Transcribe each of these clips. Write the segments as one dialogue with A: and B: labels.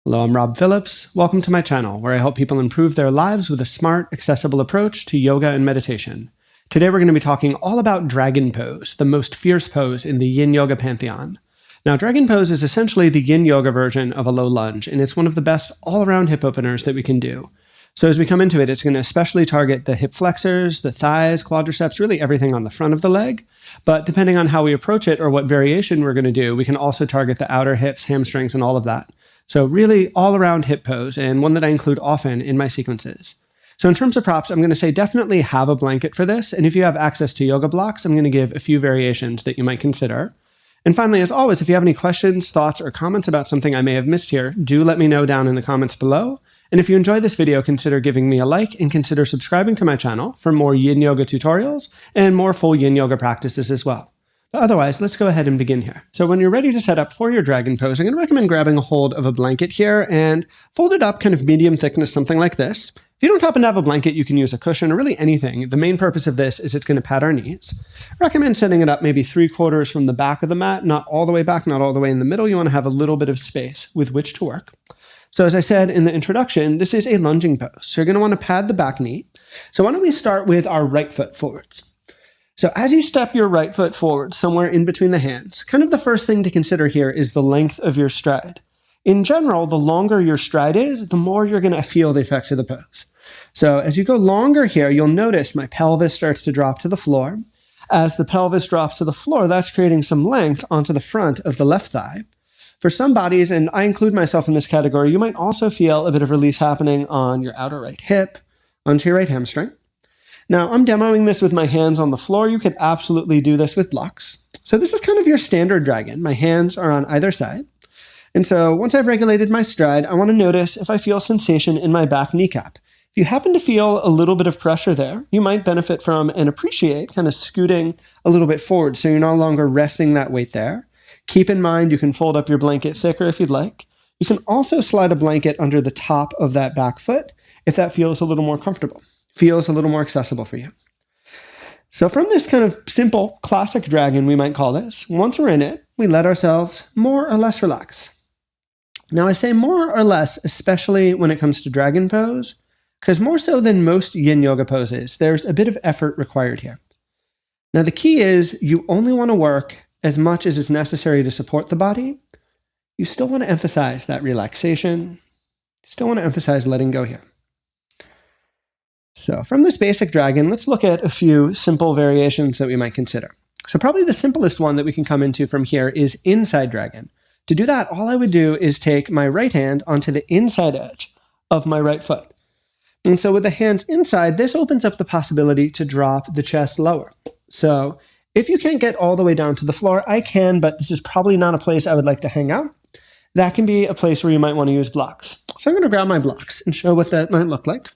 A: Hello, I'm Rob Phillips. Welcome to my channel, where I help people improve their lives with a smart, accessible approach to yoga and meditation. Today we're going to be talking all about Dragon Pose, the most fierce pose in the Yin Yoga pantheon. Now, Dragon Pose is essentially the Yin Yoga version of a low lunge, and it's one of the best all-around hip openers that we can do. So as we come into it, it's going to especially target the hip flexors, the thighs, quadriceps, really everything on the front of the leg. But depending on how we approach it or what variation we're going to do, we can also target the outer hips, hamstrings, and all of that. So really all-around hip pose, and one that I include often in my sequences. So in terms of props, I'm going to say definitely have a blanket for this, and if you have access to yoga blocks, I'm going to give a few variations that you might consider. And finally, as always, if you have any questions, thoughts, or comments about something I may have missed here, do let me know down in the comments below. And if you enjoyed this video, consider giving me a like and consider subscribing to my channel for more Yin Yoga tutorials and more full Yin Yoga practices as well. But otherwise, let's go ahead and begin here. So when you're ready to set up for your dragon pose, I'm going to recommend grabbing a hold of a blanket here and fold it up kind of medium thickness, something like this. If you don't happen to have a blanket, you can use a cushion or really anything. The main purpose of this is it's going to pad our knees. I recommend setting it up maybe 3/4 from the back of the mat, not all the way back, not all the way in the middle. You want to have a little bit of space with which to work. So as I said in the introduction, this is a lunging pose. So you're going to want to pad the back knee. So why don't we start with our right foot forwards. So as you step your right foot forward, somewhere in between the hands, kind of the first thing to consider here is the length of your stride. In general, the longer your stride is, the more you're going to feel the effects of the pose. So as you go longer here, you'll notice my pelvis starts to drop to the floor. As the pelvis drops to the floor, that's creating some length onto the front of the left thigh. For some bodies, and I include myself in this category, you might also feel a bit of release happening on your outer right hip, onto your right hamstring. Now, I'm demoing this with my hands on the floor. You could absolutely do this with blocks. So this is kind of your standard dragon. My hands are on either side. And so once I've regulated my stride, I want to notice if I feel sensation in my back kneecap. If you happen to feel a little bit of pressure there, you might benefit from and appreciate kind of scooting a little bit forward so you're no longer resting that weight there. Keep in mind, you can fold up your blanket thicker if you'd like. You can also slide a blanket under the top of that back foot if that feels a little more comfortable, feels a little more accessible for you. So from this kind of simple, classic dragon, we might call this, once we're in it, we let ourselves more or less relax. Now I say more or less, especially when it comes to dragon pose, because more so than most Yin Yoga poses, there's a bit of effort required here. Now the key is you only want to work as much as is necessary to support the body. You still want to emphasize that relaxation. You still want to emphasize letting go here. So from this basic dragon, let's look at a few simple variations that we might consider. So probably the simplest one that we can come into from here is inside dragon. To do that, all I would do is take my right hand onto the inside edge of my right foot. And so with the hands inside, this opens up the possibility to drop the chest lower. So if you can't get all the way down to the floor, I can, but this is probably not a place I would like to hang out. That can be a place where you might want to use blocks. So I'm going to grab my blocks and show what that might look like.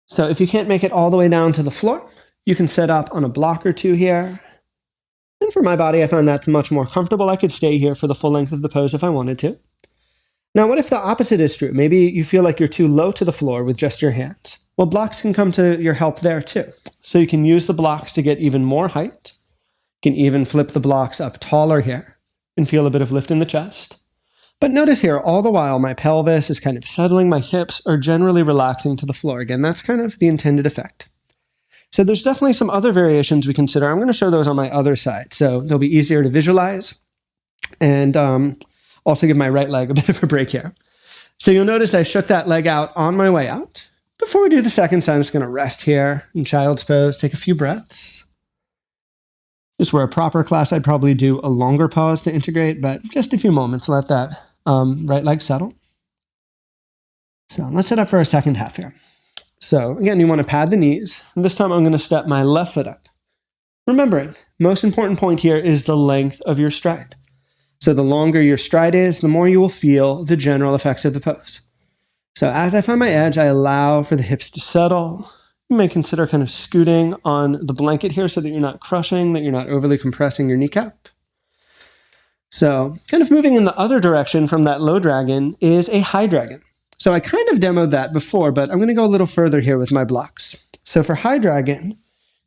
A: So if you can't make it all the way down to the floor, you can set up on a block or two here. And for my body, I find that's much more comfortable. I could stay here for the full length of the pose if I wanted to. Now, what if the opposite is true? Maybe you feel like you're too low to the floor with just your hands. Well, blocks can come to your help there too. So you can use the blocks to get even more height. You can even flip the blocks up taller here and feel a bit of lift in the chest. But notice here, all the while, my pelvis is kind of settling, my hips are generally relaxing to the floor. Again, that's kind of the intended effect. So there's definitely some other variations we consider. I'm going to show those on my other side, so they'll be easier to visualize and also give my right leg a bit of a break here. So you'll notice I shook that leg out on my way out. Before we do the second side, I'm just going to rest here in child's pose, take a few breaths. Just where a proper class, I'd probably do a longer pause to integrate, but just a few moments, let that right leg settle. So let's set up for our second half here. So again, you want to pad the knees. This time I'm going to step my left foot up. Remembering, most important point here is the length of your stride. So the longer your stride is, the more you will feel the general effects of the pose. So as I find my edge, I allow for the hips to settle. You may consider kind of scooting on the blanket here so that you're not crushing, that you're not overly compressing your kneecap. So kind of moving in the other direction from that low dragon is a high dragon. So I kind of demoed that before, but I'm going to go a little further here with my blocks. So for high dragon, you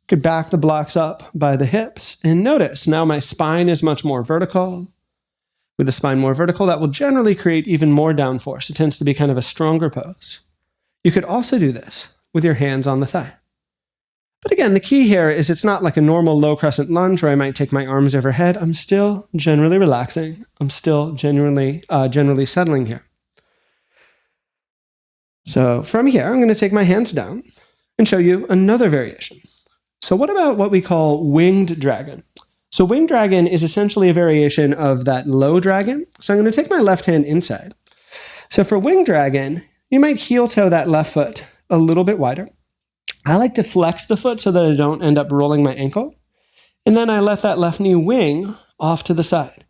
A: could back the blocks up by the hips and notice now my spine is much more vertical. With the spine more vertical, that will generally create even more downforce. It tends to be kind of a stronger pose. You could also do this with your hands on the thigh. But again, the key here is it's not like a normal low crescent lunge where I might take my arms overhead. I'm still generally relaxing. I'm still generally settling here. So from here, I'm going to take my hands down and show you another variation. So what about what we call winged dragon? So winged dragon is essentially a variation of that low dragon. So I'm going to take my left hand inside. So for winged dragon, you might heel toe that left foot a little bit wider. I like to flex the foot so that I don't end up rolling my ankle. And then I let that left knee wing off to the side.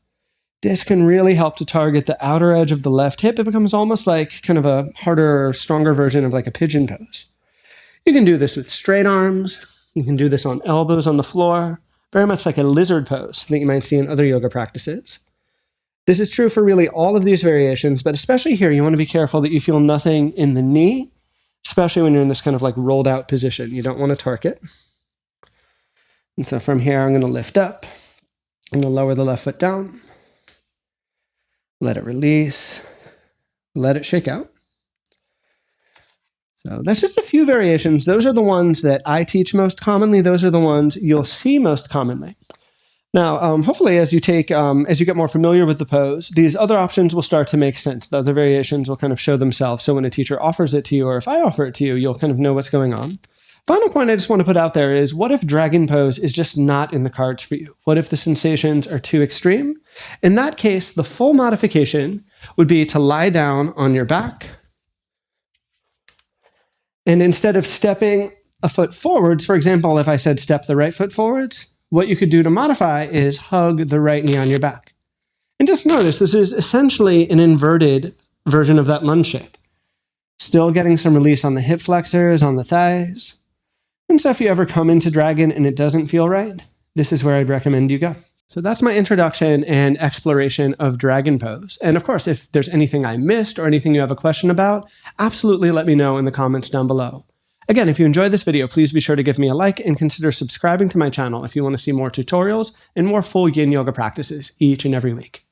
A: This can really help to target the outer edge of the left hip. It becomes almost like kind of a harder, stronger version of like a pigeon pose. You can do this with straight arms. You can do this on elbows on the floor, very much like a lizard pose that you might see in other yoga practices. This is true for really all of these variations, but especially here, you want to be careful that you feel nothing in the knee, especially when you're in this kind of like rolled out position. You don't want to torque it. And so from here, I'm going to lift up. I'm going to lower the left foot down. Let it release. Let it shake out. So that's just a few variations. Those are the ones that I teach most commonly. Those are the ones you'll see most commonly. Now, hopefully as you get more familiar with the pose, these other options will start to make sense. The other variations will kind of show themselves. So when a teacher offers it to you, or if I offer it to you, you'll kind of know what's going on. Final point I just want to put out there is, what if dragon pose is just not in the cards for you? What if the sensations are too extreme? In that case, the full modification would be to lie down on your back. And instead of stepping a foot forwards, for example, if I said step the right foot forwards, what you could do to modify is hug the right knee on your back. And just notice, this is essentially an inverted version of that lunge shape. Still getting some release on the hip flexors, on the thighs. And so if you ever come into dragon and it doesn't feel right, this is where I'd recommend you go. So that's my introduction and exploration of dragon pose. And of course, if there's anything I missed or anything you have a question about, absolutely let me know in the comments down below. Again, if you enjoyed this video, please be sure to give me a like and consider subscribing to my channel if you want to see more tutorials and more full Yin Yoga practices each and every week.